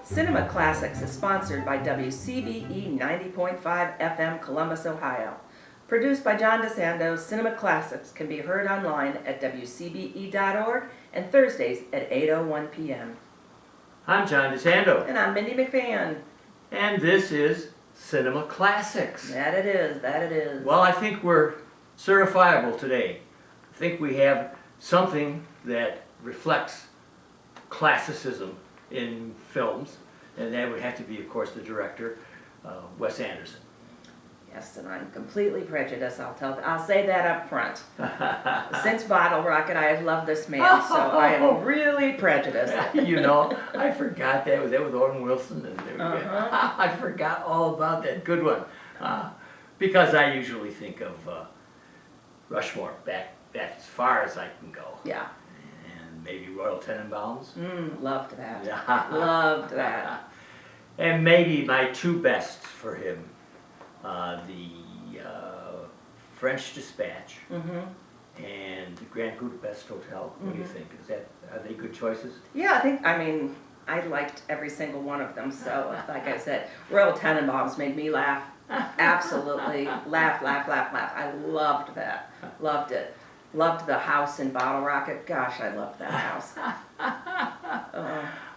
Cinema Classics is sponsored by WCBE 90.5 FM Columbus, Ohio. Produced by John DeSando, Cinema Classics can be heard online at WCBE.org and Thursdays at 8:01 p.m. I'm John DeSando. And I'm Mindy Mcfann. And this is Cinema Classics. That it is, that it is. Well, I think we're certifiable today. I think we have something that reflects classicism in films, and that would have to be, of course, the director, Wes Anderson. Yes, and I'm completely prejudiced, I'll say that up front. Since Bottle Rocket, I have loved this man, so I am really prejudiced. You know, I forgot that was with Owen Wilson, and I forgot all about that good one, because I usually think of Rushmore back as far as I can go. Yeah. And maybe Royal Tenenbaums. Loved that. Yeah. Loved that. And maybe my two best for him, the French Dispatch and the Grand Budapest Hotel. What do you think? Are they good choices? Yeah, I liked every single one of them. So, like I said, Royal Tenenbaums made me laugh. Absolutely laugh. I loved that. Loved it. Loved the house in Bottle Rocket. Gosh, I loved that house.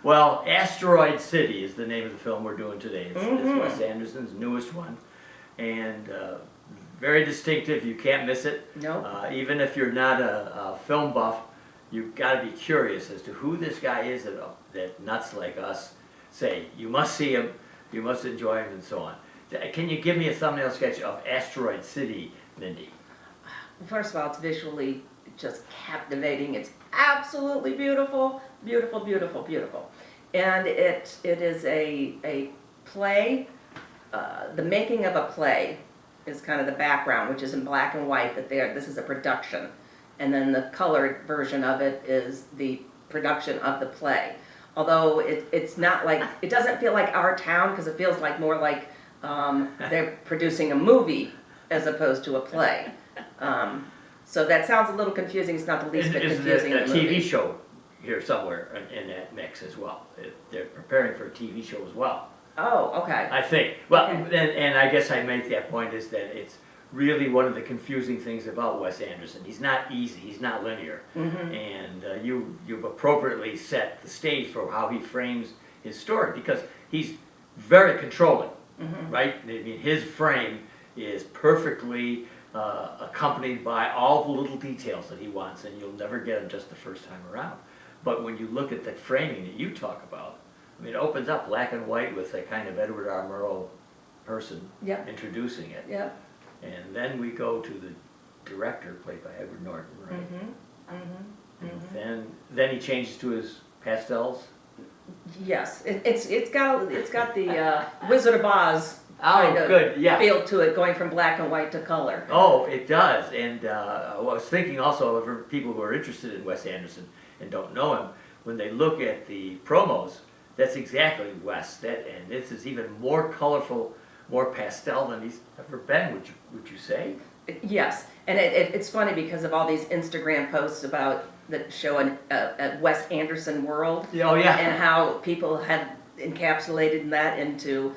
Well, Asteroid City is the name of the film we're doing today. It's Wes Anderson's newest one, and very distinctive. You can't miss it. Nope. Even if you're not a film buff, you've got to be curious as to who this guy is that nuts like us say. You must see him, you must enjoy him, and so on. Can you give me a thumbnail sketch of Asteroid City, Mindy? First of all, it's visually just captivating. It's absolutely beautiful, beautiful, beautiful, beautiful. And it is a play. The making of a play is kind of the background, which is in black and white, that this is a production. And then the colored version of it is the production of the play. Although it's not like, it doesn't feel like Our Town, because it feels like more like they're producing a movie as opposed to a play. So that sounds a little confusing. It's not the least bit confusing. There's a TV show here somewhere in that mix as well. They're preparing for a TV show as well. Oh, okay. I think. Well, Okay. and I guess I make that point is that it's really one of the confusing things about Wes Anderson. He's not easy. He's not linear. And you've appropriately set the stage for how he frames his story, because he's very controlling, right? I mean, his frame is perfectly accompanied by all the little details that he wants, and you'll never get them just the first time around. But when you look at the framing that you talk about, I mean, it opens up black and white with a kind of Edward R. Murrow person introducing it. Yeah. And then we go to the director, played by Edward Norton, right? And then he changes to his pastels. Yes, it's got the Wizard of Oz kind of feel to it, going from black and white to color. Oh, it does. And I was thinking also for people who are interested in Wes Anderson and don't know him, when they look at the promos, that's exactly Wes. And this is even more colorful, more pastel than he's ever been. Would you say? Yes, and it's funny because of all these Instagram posts about that show a Wes Anderson world. Oh yeah. And how people have encapsulated that into,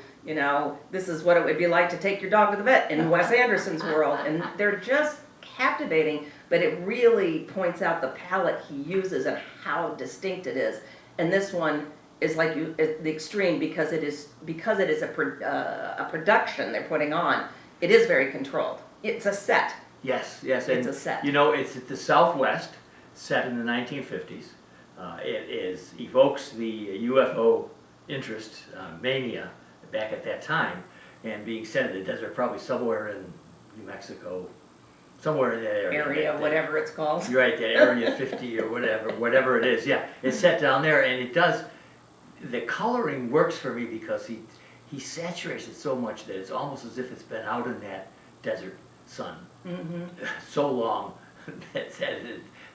this is what it would be like to take your dog to the vet in Wes Anderson's world, and they're just captivating. But it really points out the palette he uses and how distinct it is. And this one is like the extreme, because it is a production they're putting on. It is very controlled. It's a set. Yes, and it's a set. It's at the Southwest, set in the 1950s. It evokes the UFO interest, mania, back at that time, and being set in the desert, probably somewhere in New Mexico, somewhere in that area. Whatever it's called. You're right, that Area 50 or whatever it is. Yeah, it's set down there, and it does. The coloring works for me because he saturates it so much that it's almost as if it's been out in that desert sun so long that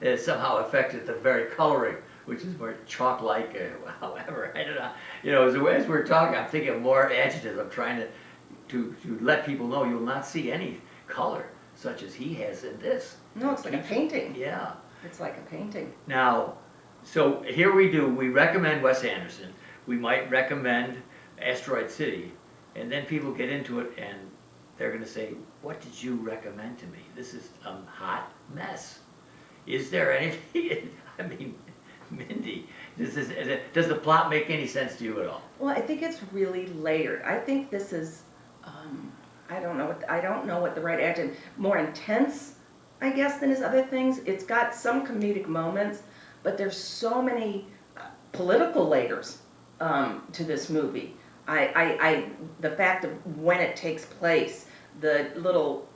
it somehow affected the very coloring, which is more chalk-like, however, I don't know. As we're talking, I'm thinking of more adjectives. I'm trying to let people know you'll not see any color such as he has in this. No, it's like a painting. Yeah. It's like a painting. Now, so here we recommend Wes Anderson. we might recommend Asteroid City, and then people get into it and they're gonna say, what did you recommend to me? This is a hot mess. Is there anything, I mean, Mindy, does the plot make any sense to you at all? Well, I think it's really layered. I think this is, I don't know what the right adjective, more intense, I guess, than his other things. It's got some comedic moments, but there's so many political layers to this movie. The fact of when it takes place, the little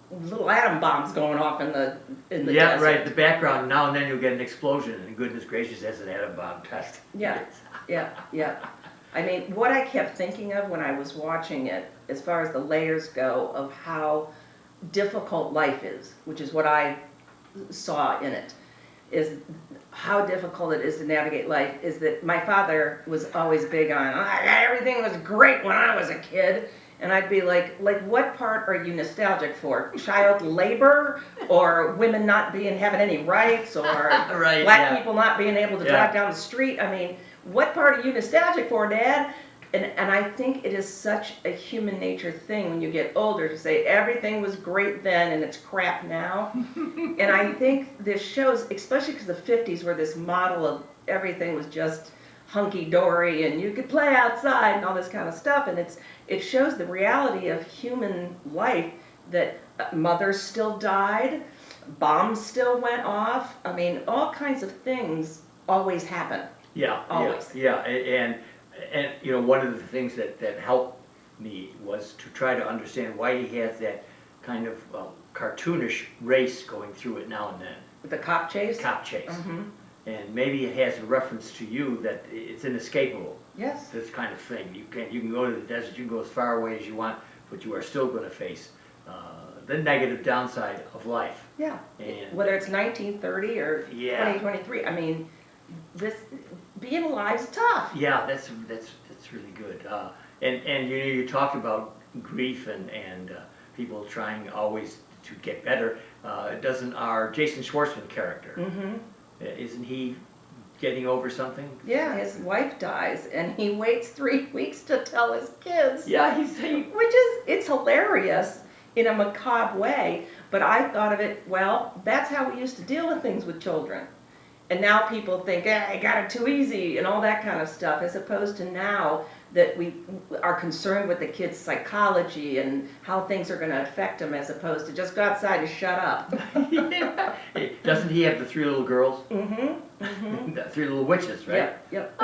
atom bombs going off in the Yeah, desert. right, the background, now and then you'll get an explosion, and goodness gracious, that's an atom bomb test. Yeah, yeah. I mean, what I kept thinking of when I was watching it, as far as the layers go of how difficult life is, which is what I saw in it, is how difficult it is to navigate life, is that my father was always big on, everything was great when I was a kid. And I'd be like, what part are you nostalgic for? Child labor, or women not having any rights, or Right, black yeah. people not being able to Yeah. drive down the street? I mean, what part are you nostalgic for, Dad? And I think it is such a human nature thing when you get older to say everything was great then and it's crap now. And I think this shows, especially because the 50s were this model of everything was just hunky-dory and you could play outside and all this kind of stuff, and it shows the reality of human life, that mothers still died, bombs still went off. I mean, all kinds of things always happen. Yeah, Always. yeah, and you know, one of the things that helped me was to try to understand why he has that kind of cartoonish race going through it now and then. The cop chase? Cop chase. Mm-hmm. And maybe it has a reference to you that it's inescapable. Yes. This kind of thing. You can go to the desert, you can go as far away as you want, but you are still going to face the negative downside of life. Yeah. And Whether it's 1930 or Yeah. 2023, I mean, this being alive is tough. Yeah, that's really good. And you know, you talked about grief and people trying always to get better. Doesn't our Jason Schwartzman character, Mm-hmm. isn't he getting over something? Yeah, his wife dies, and he waits 3 weeks to tell his kids. Yeah, It's hilarious in a macabre way, but I thought of it, well, that's how we used to deal with things with children. And now people think, I got it too easy and all that kind of stuff, as opposed to now that we are concerned with the kid's psychology and how things are going to affect them, as opposed to just go outside and shut up. Yeah. Doesn't he have the 3 little girls? Mm-hmm. Mm-hmm. The 3 little witches, right? Yep.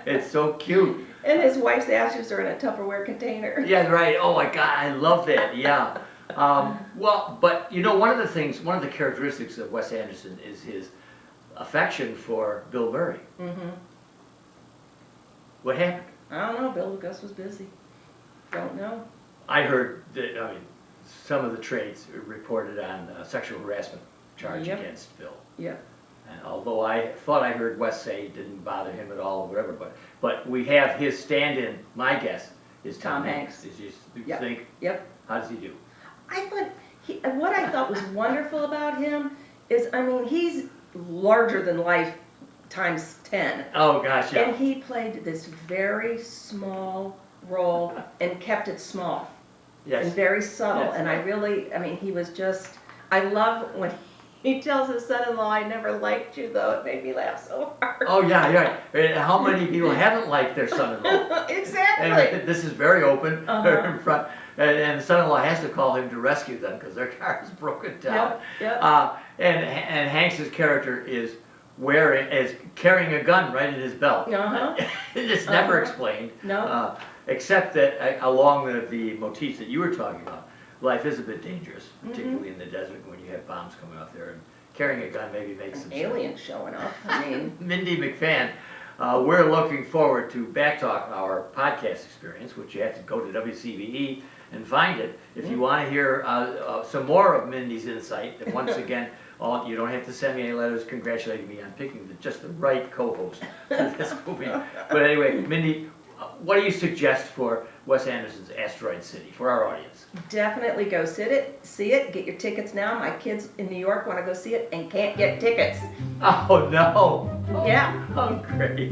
It's so cute. And his wife's ashes are in a Tupperware container. Yeah, right. Oh my God, I love that. Yeah. Well, but you know, one of the characteristics of Wes Anderson is his affection for Bill Murray. Mm-hmm. What happened? I don't know. Bill Gus was busy. Don't know. I heard that, I mean, some of the trades reported on a sexual harassment charge Yep. against Bill. Yeah. And although I thought I heard Wes say it didn't bother him at all, or whatever, but we have his stand-in. My guess is Tom Hanks. Did you Yep. think? Yep. How does he do? I thought what I thought was wonderful about him is, I mean, he's larger than life times 10. Oh gosh, yeah. And he played this very small role and kept it small and Yes. very subtle. Yes. And I mean, he was just, I love when he tells his son-in-law, I never liked you, though. It made me laugh so hard. Oh yeah, yeah. And how many people haven't liked their son-in-law? Exactly. And this is very open Uh-huh. in front, and the son-in-law has to call him to rescue them because their car is broken down. Yep. And Hanks's character is carrying a gun right in his belt. Uh-huh. It's never Uh-huh. explained. No. Except that along the motifs that you were talking about, life is a bit dangerous, particularly in the desert when you have bombs coming out there, and carrying a gun maybe makes some sense. Aliens showing up. I mean, Mindy Mcfann, we're looking forward to Backtalk, our podcast experience, which you have to go to WCBE and find it. If you want to hear some more of Mindy's insight, and once again, you don't have to send me any letters congratulating me on picking just the right co-host for this movie. But anyway, Mindy, what do you suggest for Wes Anderson's Asteroid City for our audience? definitely go see it, get your tickets now. My kids in New York want to go see it and can't get tickets. Oh no! Yeah. Oh great!